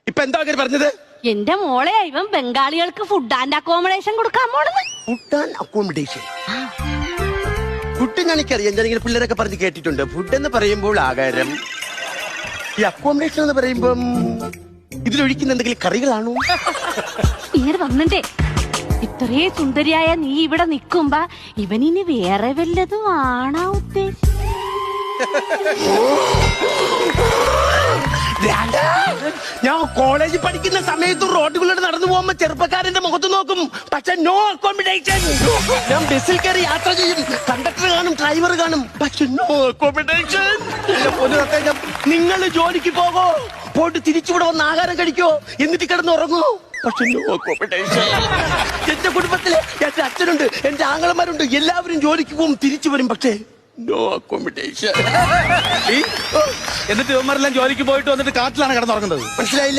ഇപ്പൊ എന്താ പറഞ്ഞത്? എന്റെ മോളെ ഇവൻ ബംഗാളികൾക്ക് ഫുഡ് ആൻഡ് അക്കോമഡേഷൻ കൊടുക്കാൻ പോണെന്ന്. Food and accommodation. ഫുഡ് ഞാനിക്കറിയാം, ഞാനിങ്ങനെ പിള്ളേരൊക്കെ പറഞ്ഞ് കേട്ടിട്ടുണ്ട്. ഫുഡ് എന്ന് പറയുമ്പോൾ ആഹാരം, ഈ അക്കോമഡേഷൻ എന്ന് പറയുമ്പം ഇതിലൊഴിക്കുന്ന എന്തെങ്കിലും കറികളാണോ? ഇങ്ങനെ വന്നിട്ടേ ഇത്രേ സുന്ദരിയായ നീ ഇവിടെ നിക്കുമ്പോ ഇവനിനി വേറെ വല്ലതും ആണാ ഉദ്ദേശിച്ചത്? ഞാൻ കോളേജിൽ പഠിക്കുന്ന സമയത്ത് റോഡുകളിലൂടെ നടന്നു പോകുമ്പോ ചെറുപ്പക്കാരന്റെ മുഖത്ത് നോക്കും, പക്ഷെ നോ അക്കോമഡേഷൻ. ഞാൻ ബസ്സിൽ കയറി യാത്ര ചെയ്യും, കണ്ടക്ടർ കാണും, ഡ്രൈവർ കാണും, പക്ഷെ നോ അക്കോമഡേഷൻ. നിങ്ങൾ ജോലിക്ക് പോകോ, പോയിട്ട് തിരിച്ചുകൂടെ വന്ന് ആഹാരം കഴിക്കോ, എന്നിട്ട് കിടന്ന് ഉറങ്ങോ, പക്ഷെ നോ അക്കോമഡേഷൻ. എന്റെ കുടുംബത്തില് എന്റെ അച്ഛനുണ്ട്, എന്റെ ആങ്ങളമാരുണ്ട്, എല്ലാവരും ജോലിക്ക് പോകും, തിരിച്ചു വരും, പക്ഷേ നോ അക്കോമഡേഷൻ. എന്നിട്ട് ഇവന്മാരെല്ലാം ജോലിക്ക് പോയിട്ട് വന്നിട്ട് കാട്ടിലാണ് കിടന്നുറങ്ങുന്നത്. മനസ്സിലായില്ല?